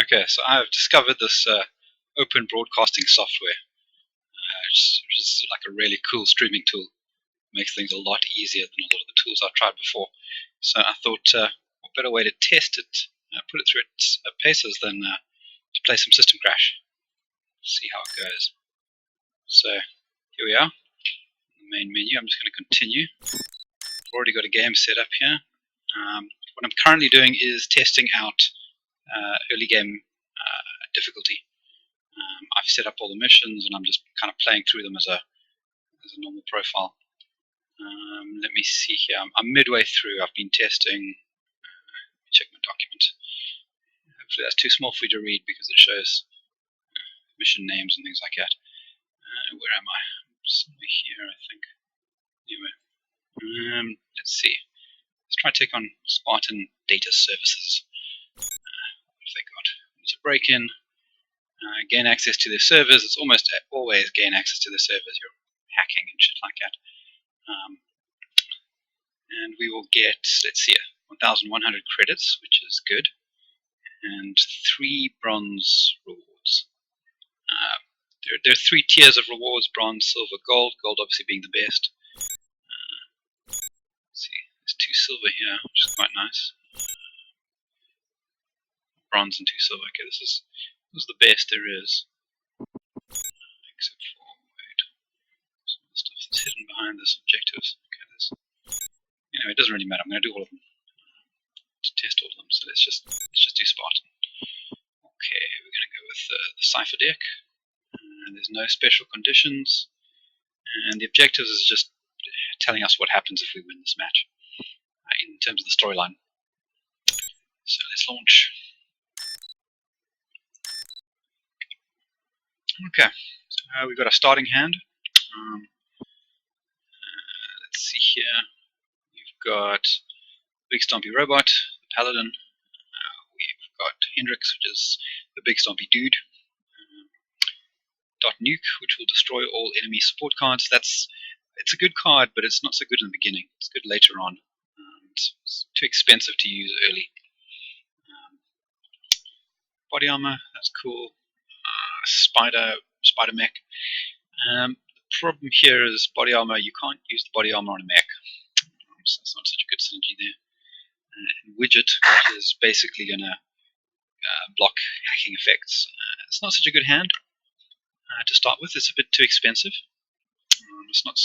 Okay, so I've discovered this open broadcasting software, which is like a really cool streaming tool. Makes things a lot easier than a lot of the tools I've tried before. So I thought what better way to test it, put it through its paces than to play some System Crash. See how it goes. So here we are, the main menu. I'm just going to continue. I've already got a game set up here. What I'm currently doing is testing out early game difficulty. I've set up all the missions and I'm just kind of playing through them as a normal profile. Let me see here. I'm midway through. I've been testing. Let me check my document. Hopefully that's too small for you to read because it shows mission names and things like that. Where am I? Somewhere here, I think. Anyway, let's see. Let's try to take on Spartan Data Services. What have they got? There's a break-in. Gain access to their servers. It's almost always gain access to their servers. You're hacking and shit like that. And we will get, let's see, 1,100 credits, which is good, and 3 bronze rewards. There are 3 tiers of rewards: bronze, silver, gold. Gold obviously being the best. Let's see, there's 2 silver here, which is quite nice. Bronze and 2 silver. Okay, this is the best there is. Except for, wait, some of the stuff that's hidden behind this objectives. Okay, anyway, it doesn't really matter. I'm going to do all of them. To test all of them. So let's just do Spartan. Okay, we're going to go with the Cipher deck. And there's no special conditions. And the objectives is just telling us what happens if we win this match in terms of the storyline. So let's launch. Okay, so we've got a starting hand. Let's see here. We've got Big Stompy Robot, the Paladin. We've got Hendrix, which is the Big Stompy Dude. Dot Nuke, which will destroy all enemy support cards. It's a good card, but it's not so good in the beginning. It's good later on. It's too expensive to use early. Body armor, that's cool. Spider mech. The problem here is body armor. You can't use the body armor on a mech, so that's not such a good synergy there. And widget, which is basically going to block hacking effects. It's not such a good hand to start with. It's a bit too expensive. It's not.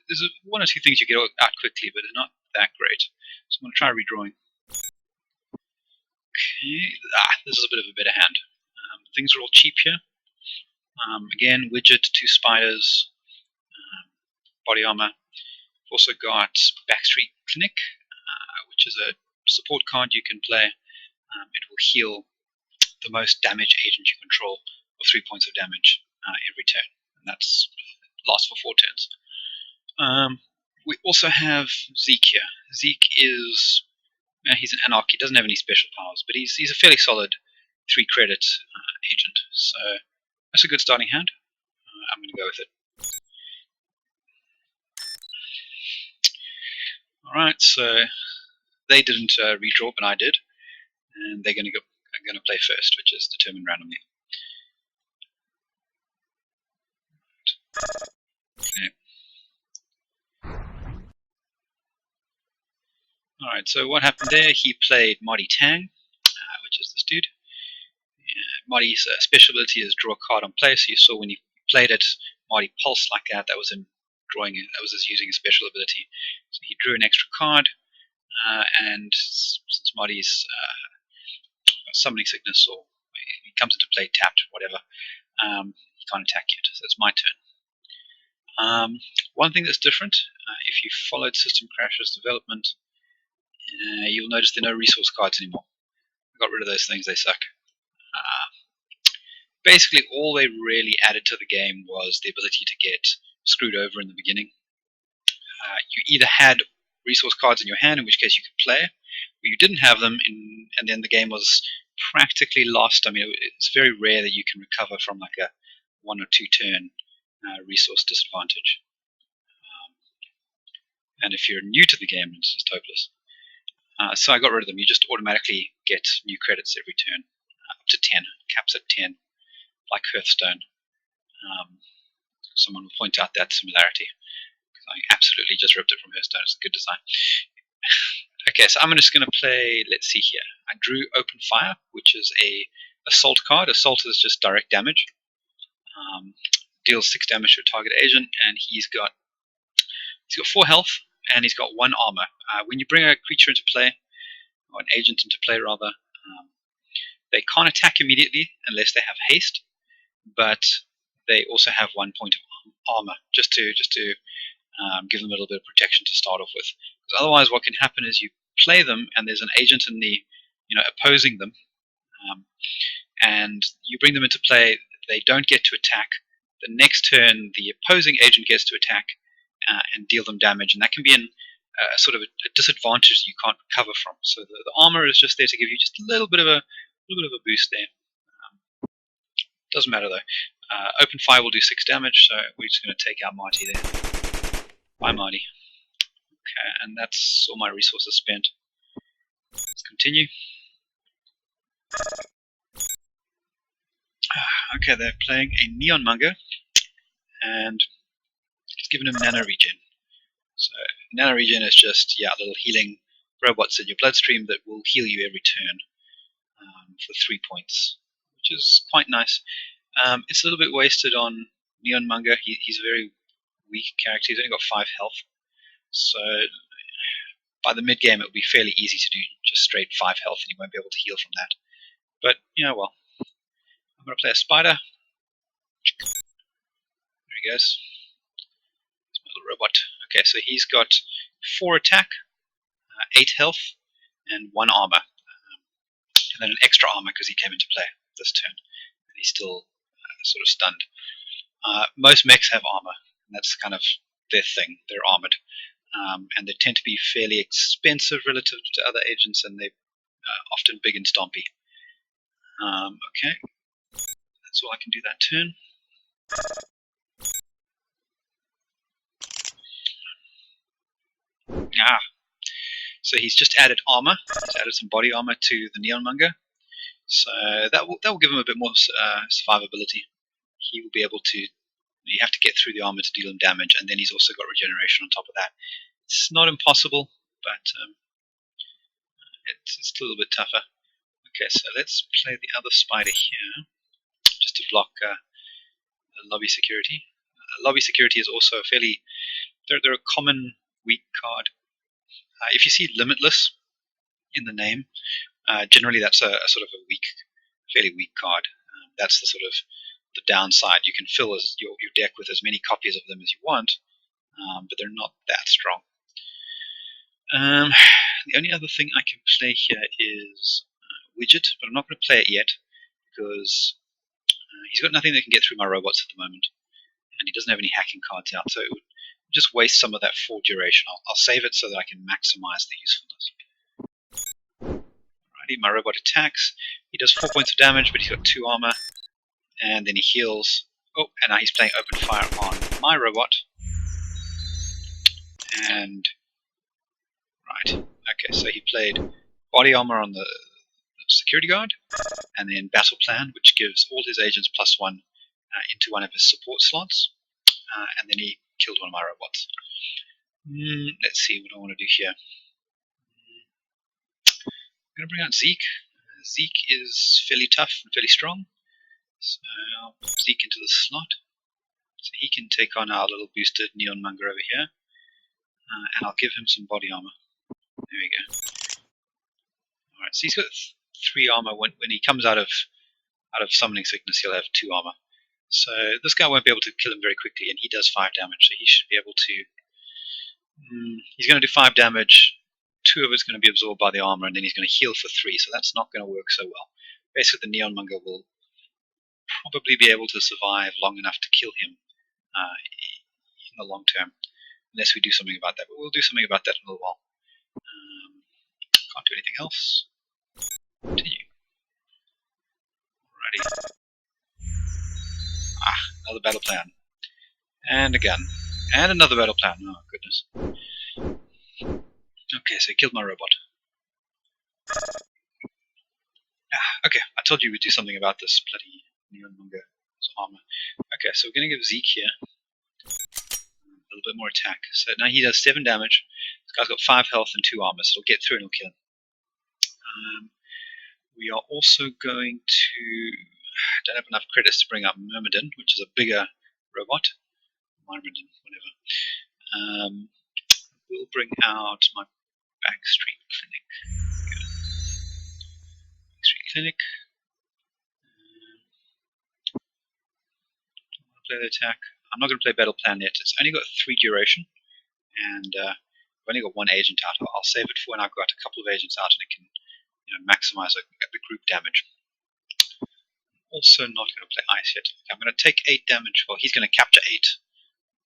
There's 1 or 2 things you get out quickly, but they're not that great. So I'm going to try redrawing. Okay, this is a bit of a better hand. Things are all cheap here. Again, widget, 2 spiders, body armor. We've also got Backstreet Clinic, which is a support card you can play. It will heal the most damage agent you control of 3 points of damage every turn, and that's lasts for 4 turns. We also have Zeke here. Zeke is he's an anarch. He doesn't have any special powers, but he's a fairly solid 3 credit agent. So that's a good starting hand. I'm going to go with it. Alright, so they didn't redraw, but I did. And they're going to play first, which is determined randomly. Okay. Alright, so what happened there? He played Marty Tang, which is this dude. Marty's special ability is draw a card on play, so you saw when he played it, Marty pulsed like that. That was him drawing it. That was his using a special ability. So he drew an extra card, and since Marty's summoning sickness, or he comes into play tapped, whatever, he can't attack yet. So it's my turn. One thing that's different, if you followed System Crash's development, you'll notice there are no resource cards anymore. I got rid of those things, they suck. Basically, all they really added to the game was the ability to get screwed over in the beginning. You either had resource cards in your hand, in which case you could play, or you didn't have them, and then the game was practically lost. I mean, it's very rare that you can recover from like a 1 or 2 turn resource disadvantage. And if you're new to the game, it's just hopeless. So I got rid of them. You just automatically get new credits every turn, to 10, caps at 10, like Hearthstone. Someone will point out that similarity. I absolutely just ripped it from Hearthstone. It's a good design. Okay, so I'm just going to play, let's see here. I drew Open Fire, which is a assault card. Assault is just direct damage. Deals 6 damage to a target agent, and he's got 4 health, and he's got 1 armor. When you bring a creature into play, or an agent into play rather, they can't attack immediately unless they have haste, but they also have 1 point of armor, just to give them a little bit of protection to start off with. Because otherwise, what can happen is you play them, and there's an agent in the, opposing them, and you bring them into play. They don't get to attack. The next turn, the opposing agent gets to attack and deal them damage, and that can be a sort of a disadvantage you can't recover from. So the armor is just there to give you just a little bit of a boost there. Doesn't matter though. Open Fire will do 6 damage, so we're just going to take out Marty there. Bye, Marty. Okay, and that's all my resources spent. Let's continue. Okay, they're playing a Neon Monger, and it's given him Nano Regen. So Nano Regen is just little healing robots in your bloodstream that will heal you every turn for 3 points, which is quite nice. It's a little bit wasted on Neon Monger. He's a very weak character. He's only got 5 health, so by the mid game it will be fairly easy to do just straight 5 health, and you won't be able to heal from that. But well, I'm going to play a spider. There he goes. There's my little robot. Okay, so he's got 4 attack, 8 health, and 1 armor, and then an extra armor because he came into play this turn, and he's still sort of stunned. Most mechs have armor, and that's kind of their thing. They're armored, and they tend to be fairly expensive relative to other agents, and they're often big and stompy. Okay, that's all I can do that turn. So he's just added armor. He's added some body armor to the Neon Monger, so that will give him a bit more survivability. He will be able to. You have to get through the armor to deal him damage, and then he's also got regeneration on top of that. It's not impossible, but it's still a little bit tougher. Okay, so let's play the other spider here, just to block lobby security. Lobby security is also a fairly. They're a common weak card. If you see Limitless in the name, generally that's a sort of a fairly weak card. That's the sort of the downside. You can fill your deck with as many copies of them as you want, but they're not that strong. The only other thing I can play here is Widget, but I'm not going to play it yet because he's got nothing that can get through my robots at the moment, and he doesn't have any hacking cards out, so it would just waste some of that full duration. I'll save it so that I can maximize the usefulness. Alrighty, my robot attacks. He does 4 points of damage, but he's got 2 armor, and then he heals. Oh, and now he's playing Open Fire on my robot. And right, okay, so he played body armor on the security guard, and then Battle Plan, which gives all his agents +1 into one of his support slots, and then he killed one of my robots. Let's see what I want to do here. I'm going to bring out Zeke. Zeke is fairly tough and fairly strong, so I'll put Zeke into the slot, so he can take on our little boosted Neon Monger over here, and I'll give him some body armor. There we go. Alright, so he's got 3 armor. When he comes out of Summoning Sickness, he'll have 2 armor. So this guy won't be able to kill him very quickly, and he does 5 damage, so he should be able to. He's going to do 5 damage. 2 of it's going to be absorbed by the armor, and then he's going to heal for 3, so that's not going to work so well. Basically, the Neon Monger will probably be able to survive long enough to kill him in the long term, unless we do something about that. But we'll do something about that in a little while. Can't do anything else. Continue. Alrighty. Another battle plan. And a gun. And another battle plan. Oh, goodness. Okay, so he killed my robot. Okay, I told you we'd do something about this bloody Neonmonger's armor. Okay, so we're going to give Zeke here a little bit more attack. So now he does 7 damage. This guy's got 5 health and 2 armor, so it'll get through and it'll kill him. We are also going to... I don't have enough credits to bring up Myrmidon, which is a bigger robot. Myrmidon, whatever. We'll bring out my Backstreet Clinic. Backstreet Clinic. Play the attack. I'm not going to play Battle Plan yet. It's only got 3 duration, and I've only got 1 agent out. I'll save it for when I've got a couple of agents out and it can maximize the group damage. Also not going to play Ice yet. Okay, I'm going to take 8 damage. Well, he's going to capture 8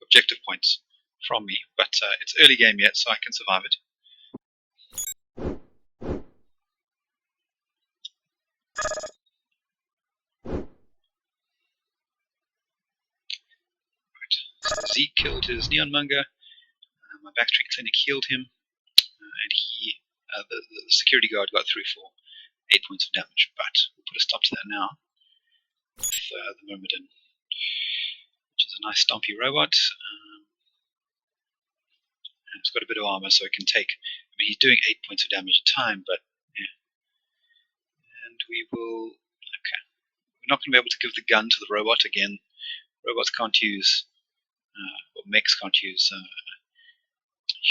objective points from me, but it's early game yet, so I can survive it. Right, so Zeke killed his Neonmonger. My Backstreet Clinic healed him, and he, the security guard got through for 8 points of damage, but we'll put a stop to that now with the Myrmidon, which is a nice stompy robot. And it's got a bit of armor, so it can take... I mean, he's doing 8 points of damage a time, but yeah. And we will... Okay. We're not going to be able to give the gun to the robot again. Robots can't use... or mechs can't use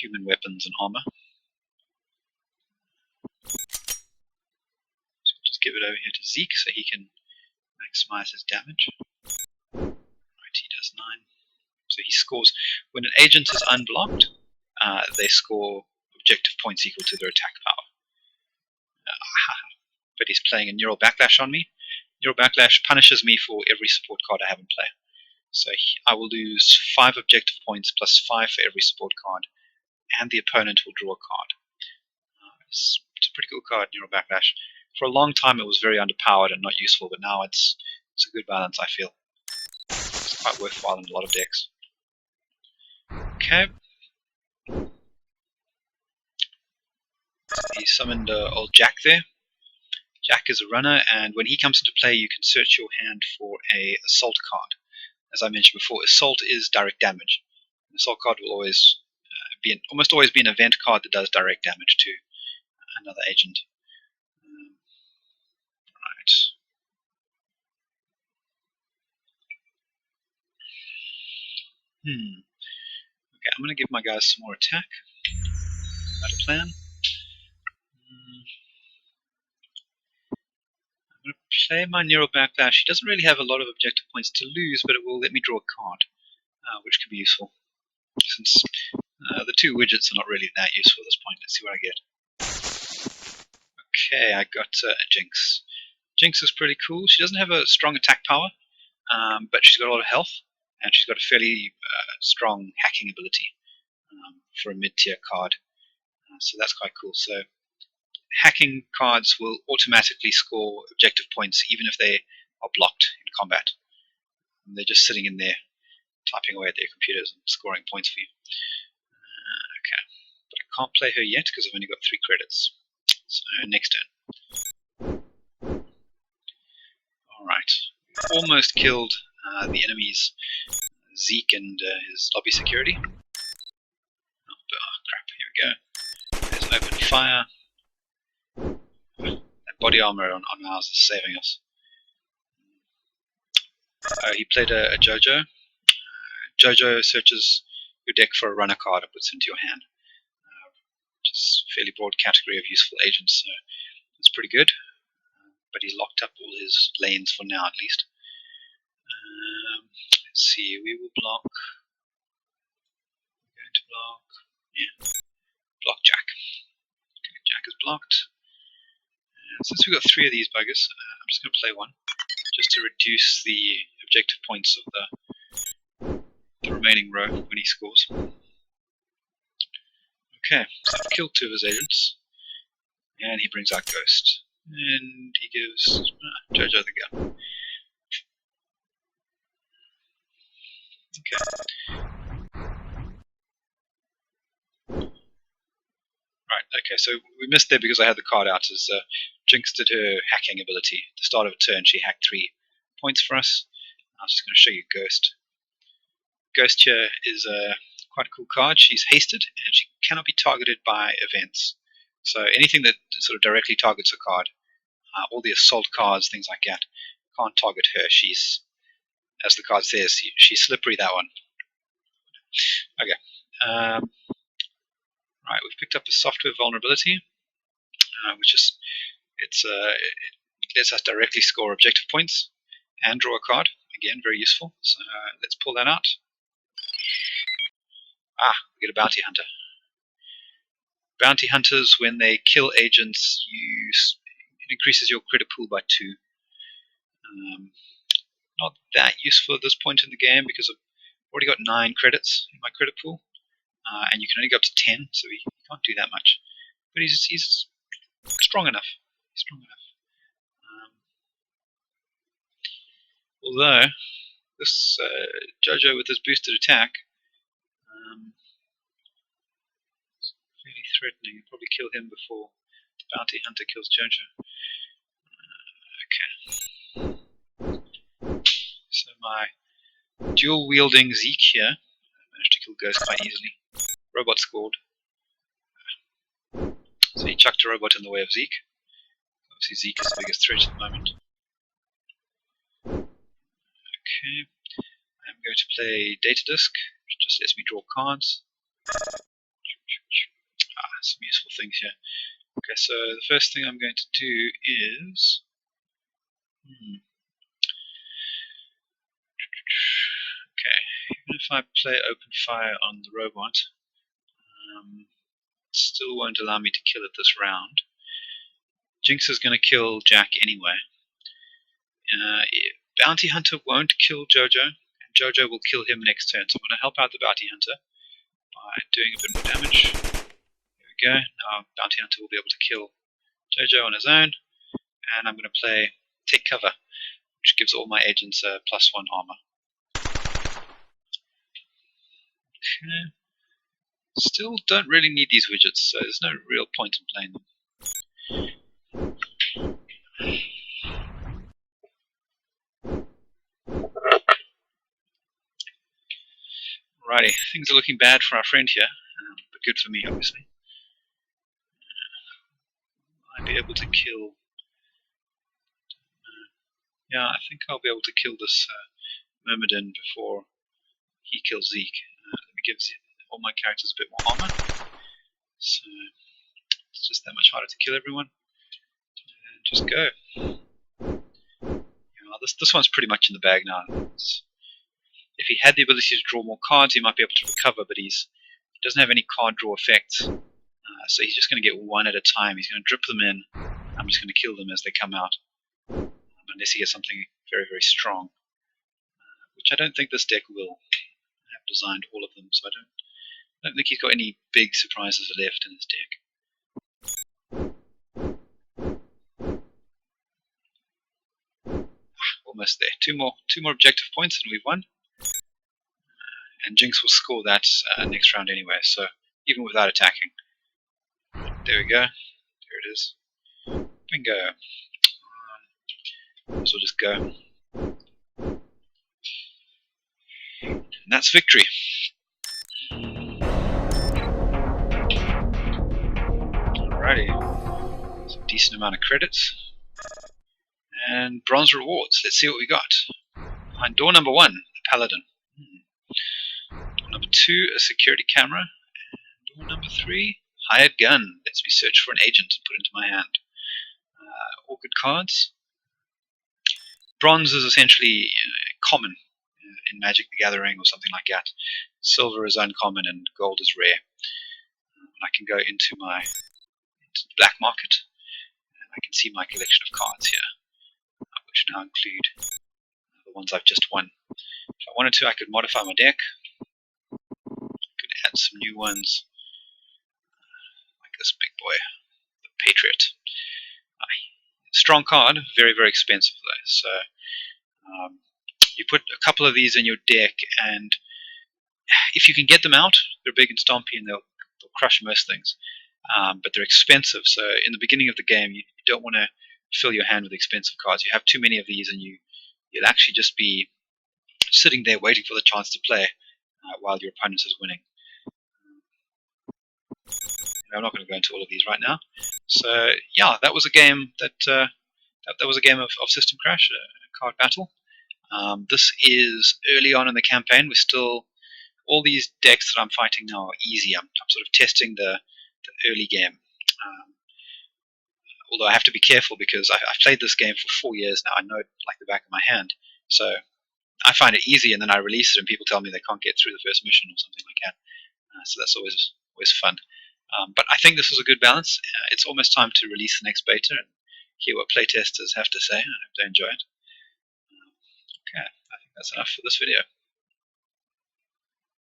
human weapons and armor. So we'll just give it over here to Zeke so he can maximize his damage. Right, he does 9. So he scores... When an agent is unblocked, they score objective points equal to their attack power. But he's playing a Neural Backlash on me. Neural Backlash punishes me for every support card I have in play. So I will lose 5 objective points plus 5 for every support card, and the opponent will draw a card. It's a pretty cool card, Neural Backlash. For a long time it was very underpowered and not useful, but now it's a good balance, I feel. It's quite worthwhile in a lot of decks. Okay. He summoned old Jack there. Jack is a runner, and when he comes into play, you can search your hand for a assault card. As I mentioned before, assault is direct damage. An assault card will always almost always be an event card that does direct damage to another agent. Right. Okay, I'm going to give my guys some more attack. Battle plan. I'm going to play my Neural Backlash. He doesn't really have a lot of objective points to lose, but it will let me draw a card, which could be useful. Since the 2 widgets are not really that useful at this point. Let's see what I get. Okay, I got a Jinx. Jinx is pretty cool. She doesn't have a strong attack power, but she's got a lot of health, and she's got a fairly strong hacking ability for a mid-tier card. So that's quite cool. So hacking cards will automatically score objective points even if they are blocked in combat. And they're just sitting in there typing away at their computers and scoring points for you. Okay, but I can't play her yet because I've only got 3 credits. So next turn. Alright, almost killed the enemy's Zeke and his lobby security. Oh crap, here we go. There's an open fire. That body armor on ours is saving us. He played a Jojo. Jojo searches your deck for a runner card and puts it into your hand, which is a fairly broad category of useful agents, so it's pretty good. But he's locked up all his lanes for now, at least. Let's see, we will block. We're going to block. Yeah, block Jack. Okay, Jack is blocked. And since we've got 3 of these buggers, I'm just going to play one, just to reduce the objective points of the remaining row when he scores. Okay, so I've killed 2 of his agents, and he brings out Ghost, and he gives Jojo the gun. Okay. Right, Right, okay, so we missed there because I had the card out. As Jinx did her hacking ability. At the start of a turn, she hacked 3 points for us. I was just going to show you Ghost. Ghost here is quite a cool card. She's hasted, and she cannot be targeted by events. So anything that sort of directly targets a card, all the assault cards, things like that, can't target her. She's, as the card says, she's slippery, that one. Okay. Right, we've picked up a software vulnerability, which is it lets us directly score objective points and draw a card. Again, very useful. So let's pull that out. We get a bounty hunter. Bounty hunters, when they kill agents, it increases your credit pool by 2. Not that useful at this point in the game because I've already got 9 credits in my credit pool, and you can only go up to 10, so he can't do that much. But he's strong enough. He's strong enough. Although this Jojo with his boosted attack, really threatening. You'll probably kill him before the bounty hunter kills Jojo. Okay. So my dual wielding Zeke here managed to kill Ghost quite easily. Robot scored. So he chucked a robot in the way of Zeke. Obviously Zeke is the biggest threat at the moment. Okay. I'm going to play Data Disk, which just lets me draw cards. Some useful things here. Okay, so the first thing I'm going to do is okay, even if I play open fire on the robot, it still won't allow me to kill it this round. Jinx is going to kill Jack anyway. Bounty Hunter won't kill Jojo, and Jojo will kill him next turn. So I'm going to help out the Bounty Hunter by doing a bit more damage. There we go. Now Bounty Hunter will be able to kill Jojo on his own, and I'm going to play Take Cover, which gives all my agents a +1 armor. Okay. Still don't really need these widgets, so there's no real point in playing them. Alrighty, things are looking bad for our friend here, but good for me, obviously. I'll be able to kill... yeah, I think I'll be able to kill this Myrmidon before he kills Zeke. It gives all my characters a bit more armor, so it's just that much harder to kill everyone. And just go. This one's pretty much in the bag now. If he had the ability to draw more cards, he might be able to recover, but he doesn't have any card draw effects, so he's just going to get one at a time. He's going to drip them in. I'm just going to kill them as they come out, unless he gets something very, very strong, which I don't think this deck will. I have designed all of them, so I don't think he's got any big surprises left in his deck. Almost there. Two more objective points and we've won. And Jinx will score that next round anyway, so even without attacking. There we go. There it is. Bingo. So we'll just go. And that's victory. Alrighty. Some decent amount of credits. And bronze rewards. Let's see what we got. Behind door number 1, the Paladin. Door number 2, a security camera. And door number 3, hired gun. Lets me search for an agent and put into my hand. All good cards. Bronze is essentially common in Magic the Gathering or something like that. Silver is uncommon and gold is rare. I can go into the black market and I can see my collection of cards here, which now include the ones I've just won. If I wanted to, I could modify my deck. I could add some new ones, like this big boy, the Patriot. Strong card, very, very expensive though. So you put a couple of these in your deck, and if you can get them out, they're big and stompy and they'll crush most things. but they're expensive. So in the beginning of the game, you don't want to fill your hand with expensive cards. You have too many of these, and you'll actually just be sitting there waiting for the chance to play while your opponent is winning. I'm not going to go into all of these right now. So yeah, that was a game that was a game of System Crash, a card battle. This is early on in the campaign. We're still, all these decks that I'm fighting now are easy. I'm sort of testing the early game. Although I have to be careful because I've played this game for 4 years now. I know it like the back of my hand. So I find it easy, and then I release it, and people tell me they can't get through the first mission or something like that. So that's always fun. But I think this was a good balance. It's almost time to release the next beta and hear what playtesters have to say. I hope they enjoy it. Okay, I think that's enough for this video.